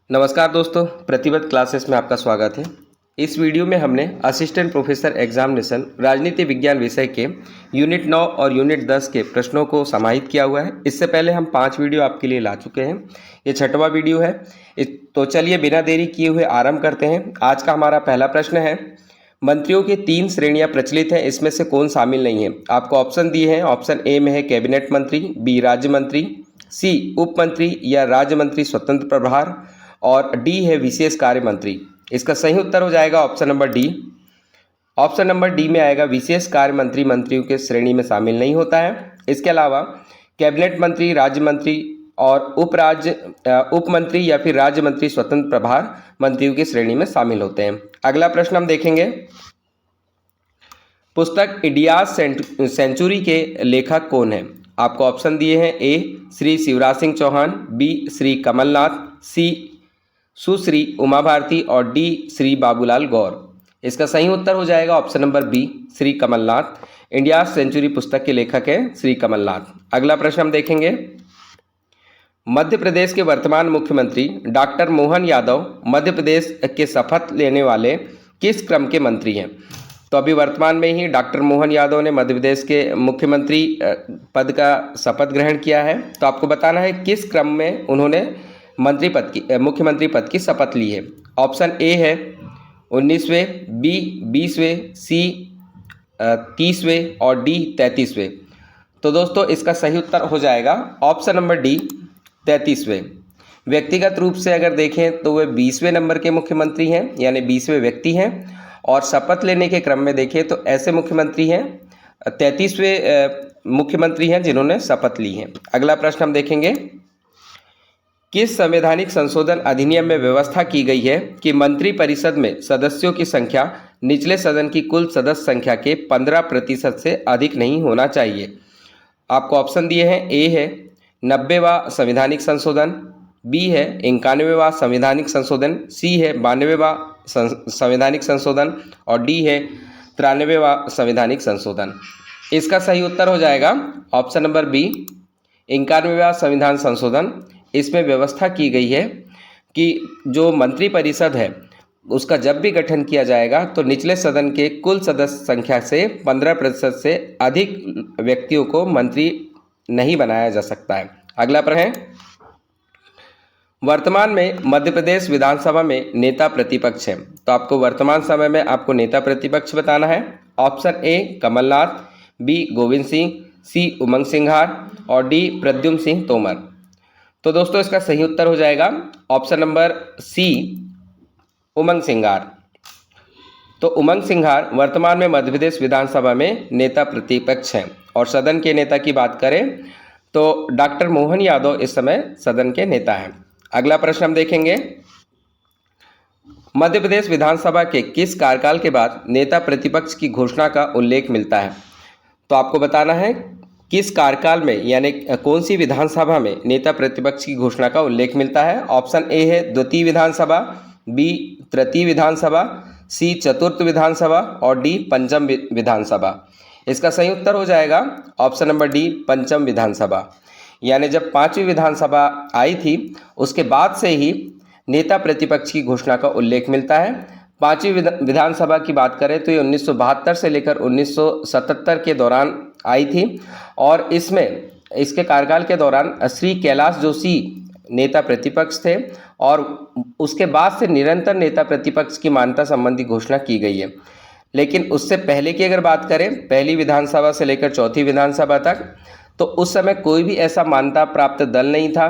नमस्कार दोस्तों, प्रतिबद्ध क्लासेस में आपका स्वागत है। इस वीडियो में हमने असिस्टेंट प्रोफेसर एग्जामिनेशन राजनीति विज्ञान विषय के यूनिट 9 और यूनिट 10 के प्रश्नों को समाहित किया हुआ है। इससे पहले हम 5 वीडियो आपके लिए ला चुके हैं। ये 6वां वीडियो है। तो चलिए बिना देरी किए हुए आरंभ करते हैं। आज का हमारा पहला प्रश्न है, मंत्रियों की 3 श्रेणियां प्रचलित हैं, इसमें से कौन शामिल नहीं है। आपको ऑप्शन दिए हैं। ऑप्शन ए में है कैबिनेट मंत्री, बी राज्य मंत्री, सी उप मंत्री या राज्य मंत्री स्वतंत्र प्रभार और डी है विशेष कार्य मंत्री। इसका सही उत्तर हो जाएगा option number D. Option number D में आएगा विशेष कार्य मंत्री मंत्रियों के श्रेणी में शामिल नहीं होता है। इसके अलावा कैबिनेट मंत्री, राज्य मंत्री और उप मंत्री या फिर राज्य मंत्री स्वतंत्र प्रभार मंत्रियों की श्रेणी में शामिल होते हैं। अगला प्रश्न हम देखेंगे, पुस्तक इंडियाज सेंचुरी के लेखक कौन है। आपको ऑप्शन दिए हैं। ए श्री शिवराज सिंह चौहान, बी श्री कमलनाथ, सी सुश्री उमा भारती और डी श्री बाबूलाल गौर। इसका सही उत्तर हो जाएगा option number B, Shri Kamalnath. India century पुस्तक के लेखक हैं श्री कमलनाथ। अगला प्रश्न हम देखेंगे, मध्य प्रदेश के वर्तमान मुख्यमंत्री डॉक्टर मोहन यादव मध्य प्रदेश के शपथ लेने वाले किस क्रम के मंत्री हैं। तो अभी वर्तमान में ही डॉक्टर मोहन यादव ने मध्य प्रदेश के मुख्यमंत्री पद का शपथ ग्रहण किया है। तो आपको बताना है किस क्रम में उन्होंने मुख्यमंत्री पद की शपथ ली है। ऑप्शन ए है 19वें, बी 20वें, सी 30वें और डी 33वें। तो दोस्तों इसका सही उत्तर हो जाएगा ऑप्शन नंबर डी 33वें। व्यक्तिगत रूप से अगर देखें तो वे 20वें नंबर के मुख्यमंत्री हैं, यानी 20वें व्यक्ति हैं। और शपथ लेने के क्रम में देखें तो ऐसे मुख्यमंत्री हैं 33वें मुख्यमंत्री हैं जिन्होंने शपथ ली है। अगला प्रश्न हम देखेंगे, किस संवैधानिक संशोधन अधिनियम में व्यवस्था की गई है कि मंत्रिपरिषद में सदस्यों की संख्या निचले सदन की कुल सदस्य संख्या के 15% से अधिक नहीं होना चाहिए। आपको ऑप्शन दिए हैं। ए है 90वां संवैधानिक संशोधन, बी है 91वां संवैधानिक संशोधन, सी है 92वां संवैधानिक संशोधन और डी है 93वां संवैधानिक संशोधन। इसका सही उत्तर हो जाएगा ऑप्शन नंबर बी, 91वां संविधान संशोधन। इसमें व्यवस्था की गई है कि जो मंत्रिपरिषद है उसका जब भी गठन किया जाएगा तो निचले सदन के कुल सदस्य संख्या से 15% से अधिक व्यक्तियों को मंत्री नहीं बनाया जा सकता है। अगला प्रश्न है, वर्तमान में मध्य प्रदेश विधानसभा में नेता प्रतिपक्ष है। तो आपको वर्तमान समय में आपको नेता प्रतिपक्ष बताना है। Option A Kamal Nath, B Govind Singh, C Umang Singhar और डी प्रद्युम्न सिंह तोमर। तो दोस्तों इसका सही उत्तर हो जाएगा option number C, Umang Singhar. तो उमंग सिंघार वर्तमान में मध्य प्रदेश विधानसभा में नेता प्रतिपक्ष हैं। और सदन के नेता की बात करें तो डॉक्टर मोहन यादव इस समय सदन के नेता हैं। अगला प्रश्न हम देखेंगे, मध्य प्रदेश विधानसभा के किस कार्यकाल के बाद नेता प्रतिपक्ष की घोषणा का उल्लेख मिलता है। तो आपको बताना है किस कार्यकाल में, यानी कौन सी विधानसभा में नेता प्रतिपक्ष की घोषणा का उल्लेख मिलता है। ऑप्शन ए है द्वितीय विधानसभा, बी तृतीय विधानसभा, सी चतुर्थ विधानसभा और डी पंचम विधानसभा। इसका सही उत्तर हो जाएगा ऑप्शन नंबर डी, पंचम विधानसभा। यानी जब 5वीं विधानसभा आई थी उसके बाद से ही नेता प्रतिपक्ष की घोषणा का उल्लेख मिलता है। 5वीं विधानसभा की बात करें तो ये 1972 से लेकर 1977 के दौरान आई थी। और इसके कार्यकाल के दौरान श्री कैलाश जोशी नेता प्रतिपक्ष थे और उसके बाद से निरंतर नेता प्रतिपक्ष की मान्यता संबंधी घोषणा की गई है। लेकिन उससे पहले की अगर बात करें, पहली विधानसभा से लेकर चौथी विधानसभा तक, तो उस समय कोई भी ऐसा मान्यता प्राप्त दल नहीं था।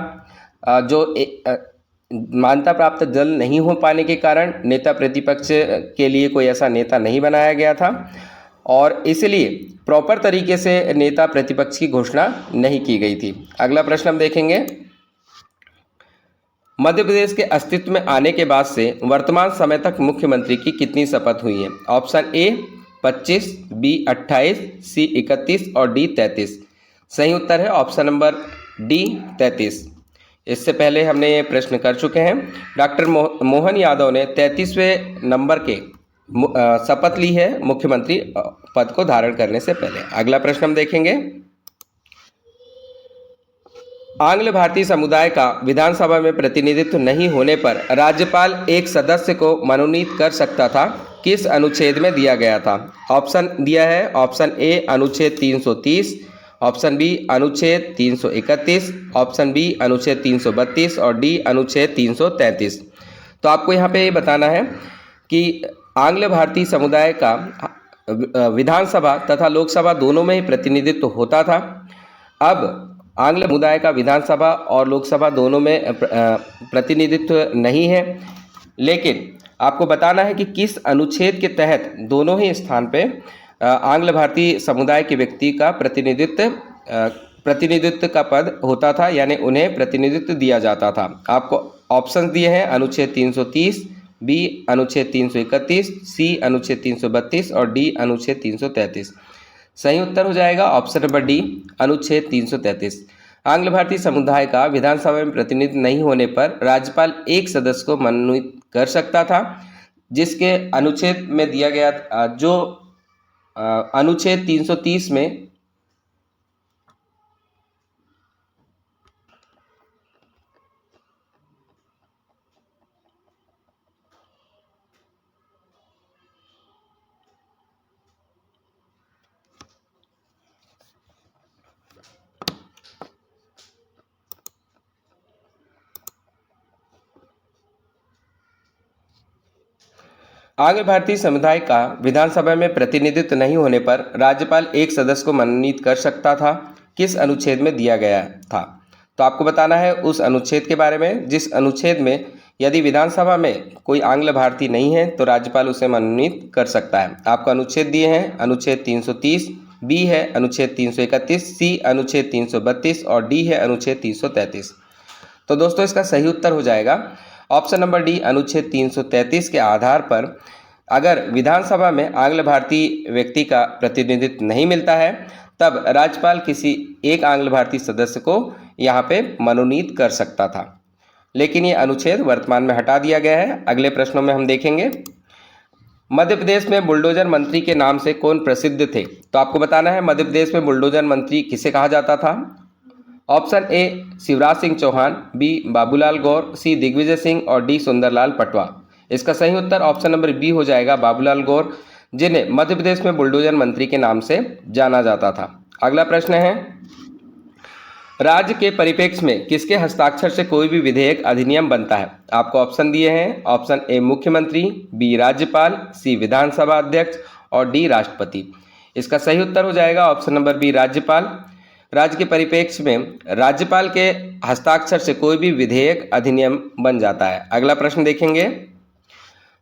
मान्यता प्राप्त दल नहीं हो पाने के कारण नेता प्रतिपक्ष के लिए कोई ऐसा नेता नहीं बनाया गया था और इसलिए प्रॉपर तरीके से नेता प्रतिपक्ष की घोषणा नहीं की गई थी। अगला प्रश्न हम देखेंगे, मध्य प्रदेश के अस्तित्व में आने के बाद से वर्तमान समय तक मुख्यमंत्री की कितनी शपथ हुई है। ऑप्शन ए 25, बी 28, सी 31 और डी 33। सही उत्तर है ऑप्शन नंबर डी 33। इससे पहले हमने ये प्रश्न कर चुके हैं। डॉक्टर मोहन यादव ने 33वें नंबर के शपथ ली है मुख्यमंत्री पद को धारण करने से पहले। अगला प्रश्न हम देखेंगे, आंग्ल भारतीय समुदाय का विधानसभा में प्रतिनिधित्व नहीं होने पर राज्यपाल एक सदस्य को मनोनीत कर सकता था, किस अनुच्छेद में दिया गया था? ऑप्शन दिया है, ऑप्शन ए अनुच्छेद 330, ऑप्शन बी अनुच्छेद 331, ऑप्शन बी अनुच्छेद 332 और डी अनुच्छेद 333। तो आपको यहाँ पे ये बताना है कि आंग्ल भारतीय समुदाय का विधानसभा तथा लोकसभा दोनों में ही प्रतिनिधित्व होता था। अब आंग्ल समुदाय का विधानसभा और लोकसभा दोनों में प्रतिनिधित्व नहीं है, लेकिन आपको बताना है कि किस अनुच्छेद के तहत दोनों ही स्थान पे आंग्ल भारतीय समुदाय के व्यक्ति का प्रतिनिधित्व का पद होता था, यानी उन्हें प्रतिनिधित्व दिया जाता था। आपको ऑप्शन दिए हैं अनुच्छेद 330, बी अनुच्छेद 331, सी अनुच्छेद 332 और डी अनुच्छेद 333। सही उत्तर हो जाएगा ऑप्शन नंबर डी अनुच्छेद 333। आंग्ल भारतीय समुदाय का विधानसभा में प्रतिनिधित्व नहीं होने पर राज्यपाल एक सदस्य को मनोनीत कर सकता था, जिसके अनुच्छेद में दिया गया जो अनुच्छेद 330 में आंग्ल भारतीय समुदाय का विधानसभा में प्रतिनिधित्व नहीं होने पर राज्यपाल एक सदस्य को मनोनीत कर सकता था, किस अनुच्छेद में दिया गया था? तो आपको बताना है उस अनुच्छेद के बारे में जिस अनुच्छेद में यदि विधानसभा में कोई आंग्ल भारतीय नहीं है तो राज्यपाल उसे मनोनीत कर सकता है। आपको अनुच्छेद दिए हैं अनुच्छेद 330, बी है अनुच्छेद 331, सी अनुच्छेद 332 और डी है अनुच्छेद 333। तो दोस्तों इसका सही उत्तर हो जाएगा ऑप्शन नंबर डी अनुच्छेद 333 के आधार पर अगर विधानसभा में आंग्ल भारतीय व्यक्ति का प्रतिनिधित्व नहीं मिलता है तब राज्यपाल किसी एक आंग्ल भारतीय सदस्य को यहाँ पे मनोनीत कर सकता था, लेकिन ये अनुच्छेद वर्तमान में हटा दिया गया है। अगले प्रश्नों में हम देखेंगे मध्य प्रदेश में बुलडोजर मंत्री के नाम से कौन प्रसिद्ध थे? तो आपको बताना है मध्य प्रदेश में बुलडोजर मंत्री किसे कहा जाता था? Option A Shivraj Singh Chouhan, B Babulal Gaur, C Digvijaya Singh और डी सुंदरलाल पटवा। इसका सही उत्तर ऑप्शन नंबर बी हो जाएगा बाबूलाल गौर, जिन्हें मध्य प्रदेश में बुलडोजर मंत्री के नाम से जाना जाता था। अगला प्रश्न है राज्य के परिप्रेक्ष्य में किसके हस्ताक्षर से कोई भी विधेयक अधिनियम बनता है? आपको ऑप्शन दिए हैं, ऑप्शन ए मुख्यमंत्री, बी राज्यपाल, सी विधानसभा अध्यक्ष और डी राष्ट्रपति। इसका सही उत्तर हो जाएगा ऑप्शन नंबर बी राज्यपाल। राज्य के परिप्रेक्ष्य में राज्यपाल के हस्ताक्षर से कोई भी विधेयक अधिनियम बन जाता है। अगला प्रश्न देखेंगे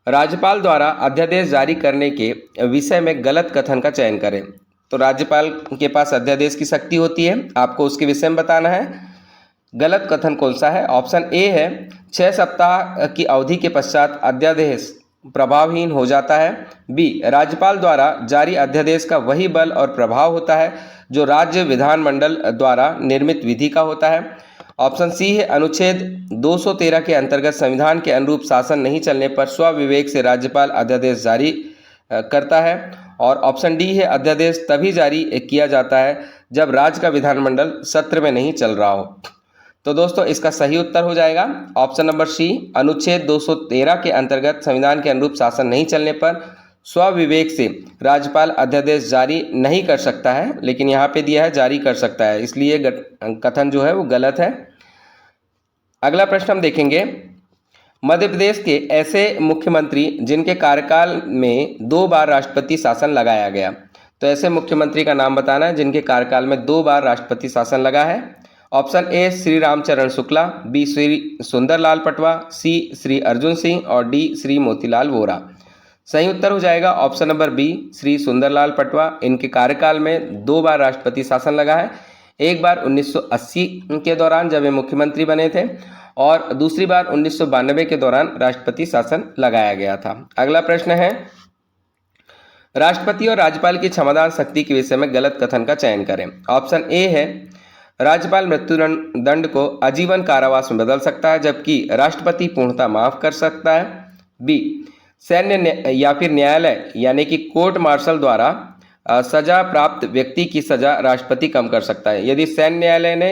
राज्यपाल द्वारा अध्यादेश जारी करने के विषय में गलत कथन का चयन करें। तो राज्यपाल के पास अध्यादेश की शक्ति होती है, आपको उसके विषय में बताना है गलत कथन कौन सा है। ऑप्शन ए है 6 सप्ताह की अवधि के पश्चात अध्यादेश प्रभावहीन हो जाता है, बी राज्यपाल द्वारा जारी अध्यादेश का वही बल और प्रभाव होता है जो राज्य विधानमंडल द्वारा निर्मित विधि का होता है, ऑप्शन सी है अनुच्छेद 213 के अंतर्गत संविधान के अनुरूप शासन नहीं चलने पर स्वविवेक से राज्यपाल अध्यादेश जारी करता है, और ऑप्शन डी है अध्यादेश तभी जारी किया जाता है जब राज्य का विधानमंडल सत्र में नहीं चल रहा हो। तो दोस्तों इसका सही उत्तर हो जाएगा ऑप्शन नंबर सी अनुच्छेद 213 के अंतर्गत संविधान के अनुरूप शासन नहीं चलने पर स्वविवेक से राज्यपाल अध्यादेश जारी नहीं कर सकता है, लेकिन यहाँ पे दिया है जारी कर सकता है, इसलिए कथन जो है वो गलत है। अगला प्रश्न हम देखेंगे मध्य प्रदेश के ऐसे मुख्यमंत्री जिनके कार्यकाल में 2 बार राष्ट्रपति शासन लगाया गया। तो ऐसे मुख्यमंत्री का नाम बताना है जिनके कार्यकाल में 2 बार राष्ट्रपति शासन लगा है। Option A Shri Ramcharan Shukla, B Shri Sundarlal Patwa, C Shri Arjun Singh और डी श्री मोतीलाल वोरा। सही उत्तर हो जाएगा option number B Shri Sundarlal Patwa. इनके कार्यकाल में 2 बार राष्ट्रपति शासन लगा है, एक बार 1980 के दौरान जब वे मुख्यमंत्री बने थे और दूसरी बार 1992 के दौरान राष्ट्रपति शासन लगाया गया था। अगला प्रश्न है राष्ट्रपति और राज्यपाल की क्षमादान शक्ति के विषय में गलत कथन का चयन करें। ऑप्शन ए है राज्यपाल मृत्युदंड को आजीवन कारावास में बदल सकता है जबकि राष्ट्रपति पूर्णतः माफ कर सकता है, बी सैन्य या फिर न्यायालय यानी कि कोर्ट मार्शल द्वारा सजा प्राप्त व्यक्ति की सजा राष्ट्रपति कम कर सकता है। यदि सैन्य न्यायालय ने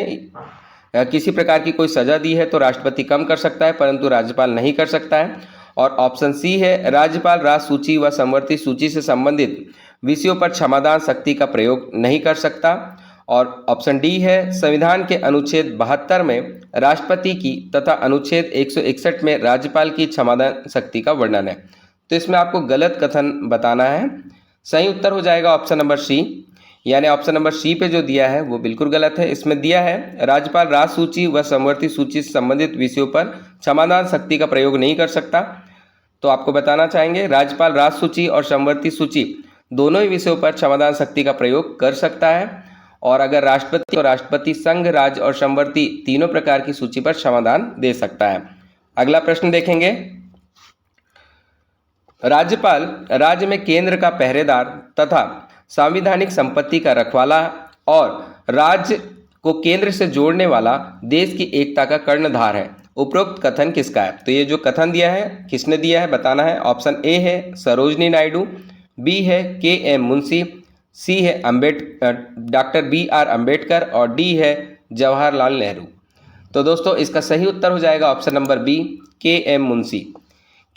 किसी प्रकार की कोई सजा दी है तो राष्ट्रपति कम कर सकता है, परंतु राज्यपाल नहीं कर सकता है। और ऑप्शन सी है, राज्यपाल राज्य सूची व समवर्ती सूची से संबंधित विषयों पर क्षमादान शक्ति का प्रयोग नहीं कर सकता। और ऑप्शन डी है, संविधान के अनुच्छेद 72 में राष्ट्रपति की तथा अनुच्छेद 161 में राज्यपाल की क्षमादान शक्ति का वर्णन है। तो इसमें आपको गलत कथन बताना है। सही उत्तर हो जाएगा ऑप्शन नंबर सी, यानी ऑप्शन नंबर सी पे जो दिया है वो बिल्कुल गलत है। इसमें दिया है, राज्यपाल राज्य सूची व समवर्ती सूची से संबंधित विषयों पर क्षमादान शक्ति का प्रयोग नहीं कर सकता। तो आपको बताना चाहेंगे, राज्यपाल राज्य सूची और समवर्ती सूची दोनों ही विषयों पर क्षमादान शक्ति का प्रयोग कर सकता है। और अगर राष्ट्रपति और राष्ट्रपति संघ, राज्य और समवर्ती तीनों प्रकार की सूची पर क्षमादान दे सकता है। अगला प्रश्न देखेंगे, राज्यपाल राज्य में केंद्र का पहरेदार तथा संवैधानिक संपत्ति का रखवाला और राज्य को केंद्र से जोड़ने वाला देश की एकता का कर्णधार है। उपरोक्त कथन किसका है? तो ये जो कथन दिया है किसने दिया है बताना है। ऑप्शन ए है सरोजनी नायडू, बी है के.एम. मुंशी, सी है डॉक्टर बी.आर. अम्बेडकर और डी है जवाहरलाल नेहरू। तो दोस्तों इसका सही उत्तर हो जाएगा option number B, K M. Munshi.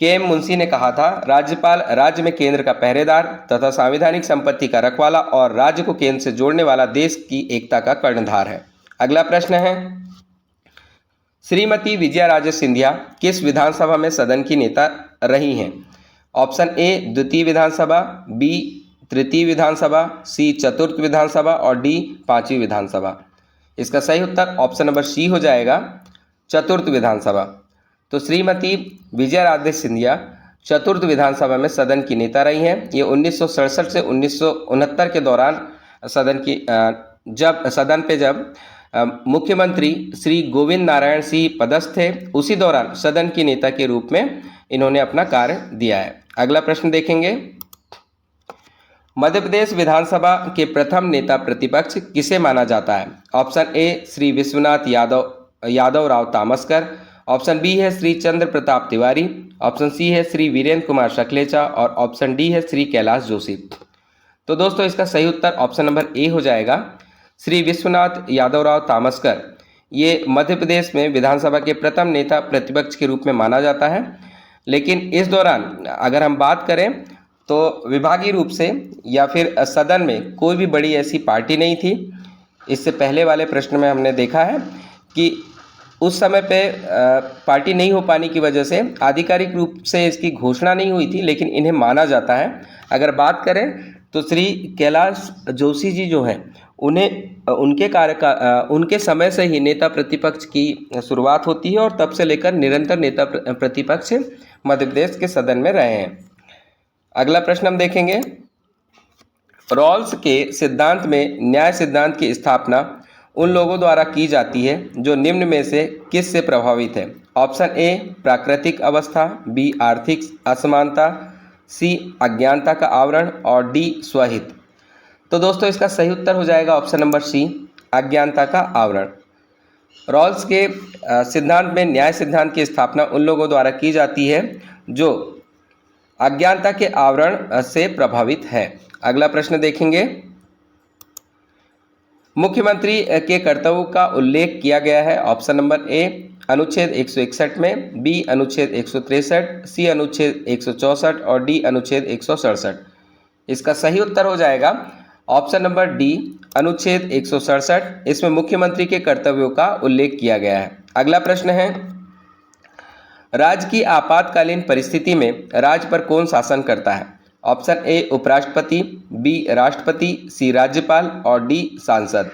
K M. Munshi ने कहा था, राज्यपाल राज्य में केंद्र का पहरेदार तथा संवैधानिक संपत्ति का रखवाला और राज्य को केंद्र से जोड़ने वाला देश की एकता का कर्णधार है। अगला प्रश्न है, श्रीमती विजया राजे सिंधिया किस विधानसभा में सदन की नेता रही हैं? ऑप्शन ए द्वितीय विधानसभा, बी तृतीय विधानसभा, सी चतुर्थ विधानसभा और डी पांचवी विधानसभा। इसका सही उत्तर ऑप्शन नंबर सी हो जाएगा, चतुर्थ विधानसभा। तो श्रीमती विजया राजे सिंधिया चतुर्थ विधानसभा में सदन की नेता रही हैं। ये 1967 से 1969 के दौरान सदन पे जब मुख्यमंत्री श्री गोविंद नारायण सिंह पदस्थ थे, उसी दौरान सदन की नेता के रूप में इन्होंने अपना कार्य दिया है। अगला प्रश्न देखेंगे, मध्य प्रदेश विधानसभा के प्रथम नेता प्रतिपक्ष किसे माना जाता है? Option A Shri Vishwanath Yadav Rao Tamaskar, option B है श्री चंद्र प्रताप तिवारी, ऑप्शन सी है श्री वीरेंद्र कुमार शक्लेचा और ऑप्शन डी है श्री कैलाश जोशी। तो दोस्तों इसका सही उत्तर ऑप्शन नंबर ए हो जाएगा, श्री विश्वनाथ यादव राव तामसकर। ये मध्य प्रदेश में विधानसभा के प्रथम नेता प्रतिपक्ष के रूप में माना जाता है। लेकिन इस दौरान अगर हम बात करें तो विभागीय रूप से या फिर सदन में कोई भी बड़ी ऐसी पार्टी नहीं थी। इससे पहले वाले प्रश्न में हमने देखा है कि उस समय पे पार्टी नहीं हो पाने की वजह से आधिकारिक रूप से इसकी घोषणा नहीं हुई थी, लेकिन इन्हें माना जाता है। अगर बात करें तो श्री कैलाश जोशी जी जो हैं, उन्हें उनके समय से ही नेता प्रतिपक्ष की शुरुआत होती है और तब से लेकर निरंतर नेता प्रतिपक्ष मध्य प्रदेश के सदन में रहे हैं। अगला प्रश्न हम देखेंगे, रॉल्स के सिद्धांत में न्याय सिद्धांत की स्थापना उन लोगों द्वारा की जाती है जो निम्न में से किस से प्रभावित है? ऑप्शन ए प्राकृतिक अवस्था, बी आर्थिक असमानता, सी अज्ञानता का आवरण और डी स्वहित। तो दोस्तों इसका सही उत्तर हो जाएगा ऑप्शन नंबर सी, अज्ञानता का आवरण। रॉल्स के सिद्धांत में न्याय सिद्धांत की स्थापना उन लोगों द्वारा की जाती है जो अज्ञानता के आवरण से प्रभावित है। अगला प्रश्न देखेंगे, मुख्यमंत्री के कर्तव्यों का उल्लेख किया गया है। ऑप्शन नंबर ए अनुच्छेद 161 में, बी अनुच्छेद 163, सी अनुच्छेद 164 और डी अनुच्छेद 167। इसका सही उत्तर हो जाएगा ऑप्शन नंबर डी अनुच्छेद 167। इसमें मुख्यमंत्री के कर्तव्यों का उल्लेख किया गया है। अगला प्रश्न है, राज्य की आपातकालीन परिस्थिति में राज्य पर कौन शासन करता है? ऑप्शन ए उपराष्ट्रपति, बी राष्ट्रपति, सी राज्यपाल और डी सांसद।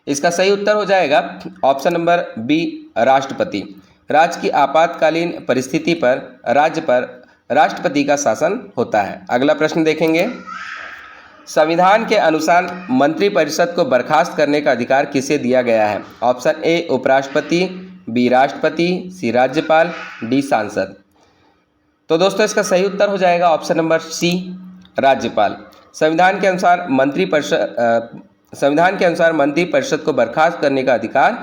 इसका सही उत्तर हो जाएगा ऑप्शन नंबर बी राष्ट्रपति। राज्य की आपातकालीन परिस्थिति पर राज्य पर राष्ट्रपति का शासन होता है। अगला प्रश्न देखेंगे, संविधान के अनुसार मंत्रिपरिषद को बर्खास्त करने का अधिकार किसे दिया गया है? ऑप्शन ए उपराष्ट्रपति, बी राष्ट्रपति, सी राज्यपाल, डी सांसद। तो दोस्तों इसका सही उत्तर हो जाएगा ऑप्शन नंबर सी राज्यपाल। संविधान के अनुसार मंत्रिपरिषद को बर्खास्त करने का अधिकार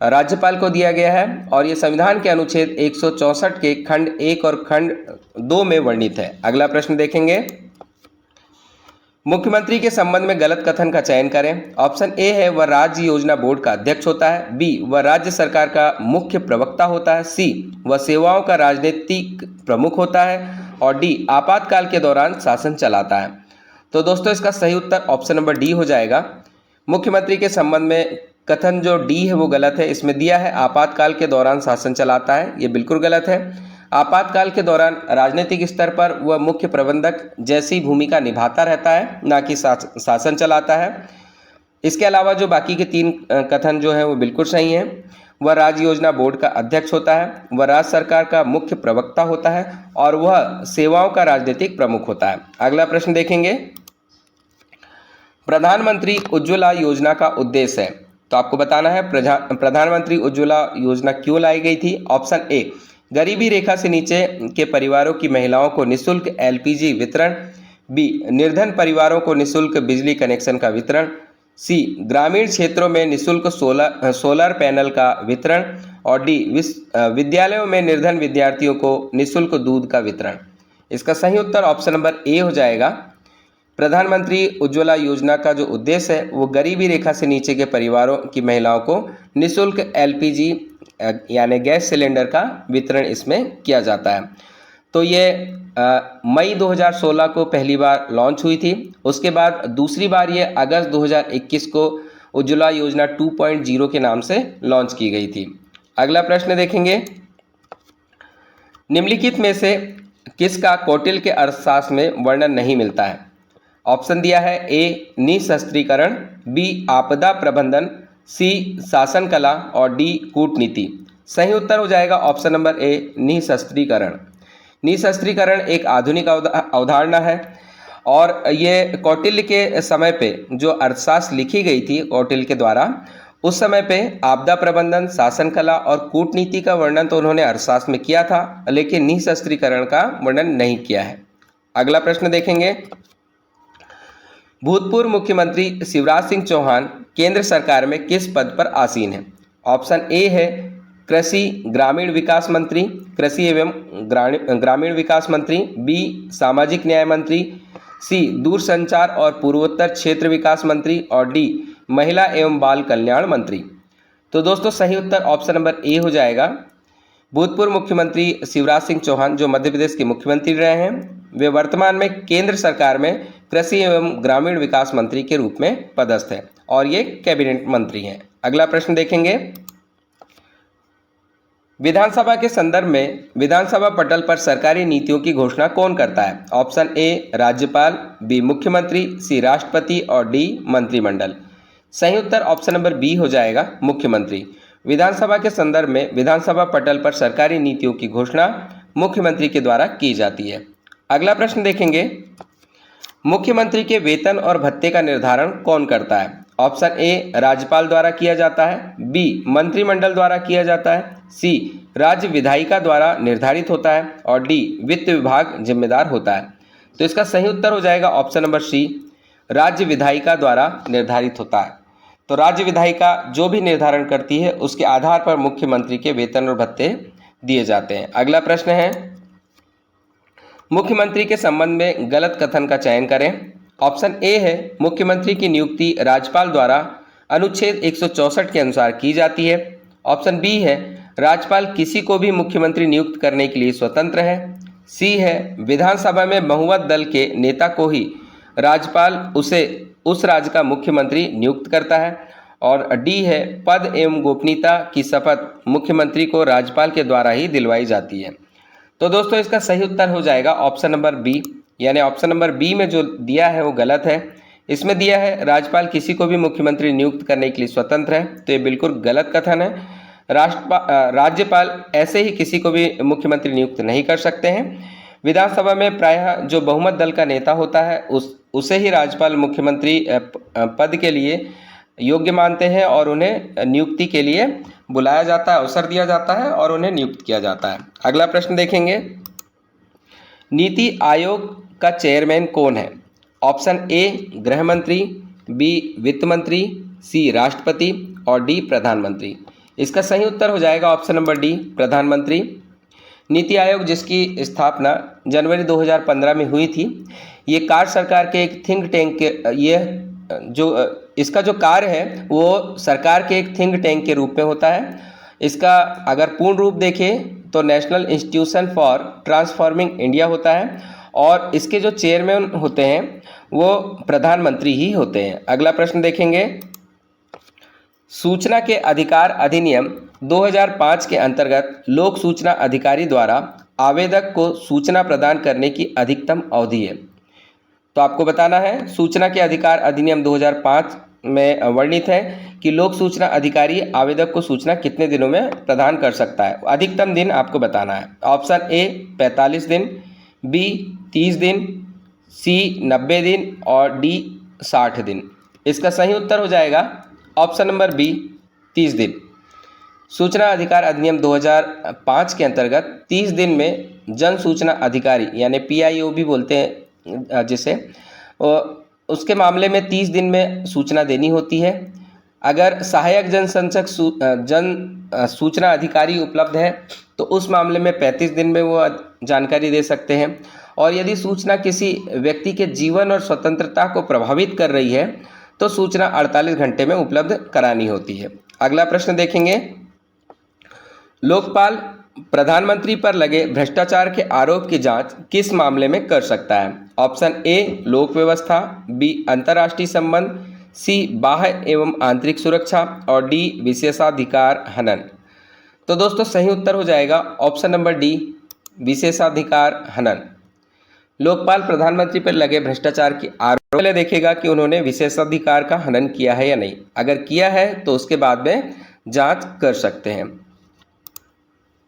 राज्यपाल को दिया गया है और ये संविधान के अनुच्छेद 164 के खंड 1 और खंड 2 में वर्णित है। अगला प्रश्न देखेंगे, मुख्यमंत्री के संबंध में गलत कथन का चयन करें। ऑप्शन ए है वह राज्य योजना बोर्ड का अध्यक्ष होता है, बी वह राज्य सरकार का मुख्य प्रवक्ता होता है, सी वह सेवाओं का राजनीतिक प्रमुख होता है और डी आपातकाल के दौरान शासन चलाता है। तो दोस्तों इसका सही उत्तर ऑप्शन नंबर डी हो जाएगा। मुख्यमंत्री के संबंध में कथन जो डी है वो गलत है। इसमें दिया है आपातकाल के दौरान शासन चलाता है, ये बिल्कुल गलत है। आपातकाल के दौरान राजनीतिक स्तर पर वह मुख्य प्रबंधक जैसी भूमिका निभाता रहता है, ना कि शासन चलाता है। इसके अलावा जो बाकी के 3 कथन जो है वो बिल्कुल सही हैं। वह राज्य योजना बोर्ड का अध्यक्ष होता है, वह राज्य सरकार का मुख्य प्रवक्ता होता है और वह सेवाओं का राजनीतिक प्रमुख होता है। अगला प्रश्न देखेंगे, प्रधानमंत्री उज्ज्वला योजना का उद्देश्य है। तो आपको बताना है प्रधानमंत्री उज्ज्वला योजना क्यों लाई गई थी। ऑप्शन ए गरीबी रेखा से नीचे के परिवारों की महिलाओं को निःशुल्क LPG वितरण, बी निर्धन परिवारों को निःशुल्क बिजली कनेक्शन का वितरण, सी ग्रामीण क्षेत्रों में निःशुल्क सोलर पैनल का वितरण और डी विद्यालयों में निर्धन विद्यार्थियों को निःशुल्क दूध का वितरण। इसका सही उत्तर ऑप्शन नंबर ए हो जाएगा। प्रधानमंत्री उज्ज्वला योजना का जो उद्देश्य है वो गरीबी रेखा से नीचे के परिवारों की महिलाओं को निःशुल्क LPG यानी गैस सिलेंडर का वितरण इसमें किया जाता है। तो ये मई 2016 को पहली बार लॉन्च हुई थी। उसके बाद दूसरी बार ये अगस्त 2021 को उज्ज्वला योजना 2.0 के नाम से लॉन्च की गई थी। अगला प्रश्न देखेंगे, निम्नलिखित में से किसका कौटिल्य के अर्थशास्त्र में वर्णन नहीं मिलता है। ऑप्शन दिया है ए निःशस्त्रीकरण, बी आपदा प्रबंधन, सी शासन कला और डी कूटनीति। सही उत्तर हो जाएगा ऑप्शन नंबर ए निःशस्त्रीकरण। निःशस्त्रीकरण एक आधुनिक अवधारणा है और ये कौटिल्य के समय पे जो अर्थशास्त्र लिखी गई थी कौटिल्य के द्वारा, उस समय पे आपदा प्रबंधन, शासन कला और कूटनीति का वर्णन तो उन्होंने अर्थशास्त्र में किया था, लेकिन निःशस्त्रीकरण का वर्णन नहीं किया है। अगला प्रश्न देखेंगे, भूतपूर्व मुख्यमंत्री शिवराज सिंह चौहान केंद्र सरकार में किस पद पर आसीन हैं। ऑप्शन ए है कृषि ग्रामीण विकास मंत्री, कृषि एवं ग्रामीण विकास मंत्री, बी सामाजिक न्याय मंत्री, सी दूरसंचार और पूर्वोत्तर क्षेत्र विकास मंत्री और डी महिला एवं बाल कल्याण मंत्री। तो दोस्तों सही उत्तर ऑप्शन नंबर ए हो जाएगा। भूतपूर्व मुख्यमंत्री शिवराज सिंह चौहान जो मध्य प्रदेश के मुख्यमंत्री रहे हैं, वे वर्तमान में केंद्र सरकार में कृषि एवं ग्रामीण विकास मंत्री के रूप में पदस्थ हैं और ये कैबिनेट मंत्री हैं। अगला प्रश्न देखेंगे, विधानसभा के संदर्भ में विधानसभा पटल पर सरकारी नीतियों की घोषणा कौन करता है। ऑप्शन ए राज्यपाल, बी मुख्यमंत्री, सी राष्ट्रपति और डी मंत्रिमंडल। सही उत्तर ऑप्शन नंबर बी हो जाएगा, मुख्यमंत्री। विधानसभा के संदर्भ में विधानसभा पटल पर सरकारी नीतियों की घोषणा मुख्यमंत्री के द्वारा की जाती है। अगला प्रश्न देखेंगे, मुख्यमंत्री के वेतन और भत्ते का निर्धारण कौन करता है। ऑप्शन ए राज्यपाल द्वारा किया जाता है, बी मंत्रिमंडल द्वारा किया जाता है, सी राज्य विधायिका द्वारा निर्धारित होता है और डी वित्त विभाग जिम्मेदार होता है। तो इसका सही उत्तर हो जाएगा ऑप्शन नंबर सी, राज्य विधायिका द्वारा निर्धारित होता है। तो राज्य विधायिका जो भी निर्धारण करती है उसके आधार पर मुख्यमंत्री के वेतन और भत्ते दिए जाते हैं। अगला प्रश्न है, मुख्यमंत्री के संबंध में गलत कथन का चयन करें। ऑप्शन ए है मुख्यमंत्री की नियुक्ति राज्यपाल द्वारा अनुच्छेद 164 के अनुसार की जाती है। ऑप्शन बी है राज्यपाल किसी को भी मुख्यमंत्री नियुक्त करने के लिए स्वतंत्र है। सी है विधानसभा में बहुमत दल के नेता को ही राज्यपाल उस राज्य का मुख्यमंत्री नियुक्त करता है और डी है पद एवं गोपनीयता की शपथ मुख्यमंत्री को राज्यपाल के द्वारा ही दिलवाई जाती है। तो दोस्तों इसका सही उत्तर हो जाएगा ऑप्शन नंबर बी, यानी ऑप्शन नंबर बी में जो दिया है वो गलत है। इसमें दिया है राज्यपाल किसी को भी मुख्यमंत्री नियुक्त करने के लिए स्वतंत्र है, तो ये बिल्कुल गलत कथन है। राज्यपाल ऐसे ही किसी को भी मुख्यमंत्री नियुक्त नहीं कर सकते हैं। विधानसभा में प्रायः जो बहुमत दल का नेता होता है उसे ही राज्यपाल मुख्यमंत्री पद के लिए योग्य मानते हैं और उन्हें नियुक्ति के लिए बुलाया जाता है, अवसर दिया जाता है और उन्हें नियुक्त किया जाता है। अगला प्रश्न देखेंगे, नीति आयोग का चेयरमैन कौन है। ऑप्शन ए गृह मंत्री, बी वित्त मंत्री, सी राष्ट्रपति और डी प्रधानमंत्री। इसका सही उत्तर हो जाएगा ऑप्शन नंबर डी प्रधानमंत्री। नीति आयोग जिसकी स्थापना जनवरी 2015 में हुई थी, ये कार्य सरकार के एक थिंक टैंक के इसका जो कार्य है वो सरकार के एक थिंक टैंक के रूप में होता है। इसका अगर पूर्ण रूप देखें तो national institution for transforming India होता है और इसके जो चेयरमैन होते हैं वो प्रधानमंत्री ही होते हैं। अगला प्रश्न देखेंगे, सूचना के अधिकार अधिनियम 2005 के अंतर्गत लोक सूचना अधिकारी द्वारा आवेदक को सूचना प्रदान करने की अधिकतम अवधि है। तो आपको बताना है, सूचना के अधिकार अधिनियम 2005 में वर्णित है कि लोक सूचना अधिकारी आवेदक को सूचना कितने दिनों में प्रदान कर सकता है। अधिकतम दिन आपको बताना है। ऑप्शन ए 45 दिन, बी 30 दिन, सी 90 दिन और डी 60 दिन। इसका सही उत्तर हो जाएगा ऑप्शन नंबर बी 30 दिन। सूचना अधिकार अधिनियम 2005 के अंतर्गत 30 दिन में जन सूचना अधिकारी यानी PIO भी बोलते हैं जिसे, उसके मामले में 30 दिन में सूचना देनी होती है। अगर सहायक जनसंचक सूचना अधिकारी उपलब्ध है तो उस मामले में 35 दिन में वो जानकारी दे सकते हैं। और यदि सूचना किसी व्यक्ति के जीवन और स्वतंत्रता को प्रभावित कर रही है तो सूचना 48 घंटे में उपलब्ध करानी होती है। अगला प्रश्न देखेंगे, लोकपाल प्रधानमंत्री पर लगे भ्रष्टाचार के आरोप की जांच किस मामले में कर सकता है। ऑप्शन ए लोक व्यवस्था, बी अंतर्राष्ट्रीय संबंध, सी बाह्य एवं आंतरिक सुरक्षा और डी विशेषाधिकार हनन। तो दोस्तों सही उत्तर हो जाएगा ऑप्शन नंबर डी विशेषाधिकार हनन। लोकपाल प्रधानमंत्री पर लगे भ्रष्टाचार की आरोप पहले देखेगा कि उन्होंने विशेषाधिकार का हनन किया है या नहीं। अगर किया है तो उसके बाद में जांच कर सकते हैं।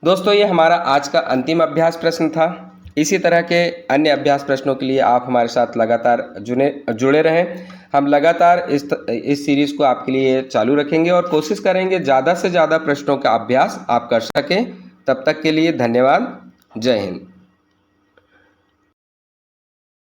दोस्तों ये हमारा आज का अंतिम अभ्यास प्रश्न था। इसी तरह के अन्य अभ्यास प्रश्नों के लिए आप हमारे साथ लगातार जुड़े रहें। हम लगातार इस सीरीज़ को आपके लिए चालू रखेंगे और कोशिश करेंगे ज़्यादा से ज़्यादा प्रश्नों का अभ्यास आप कर सकें। तब तक के लिए धन्यवाद। जय हिंद।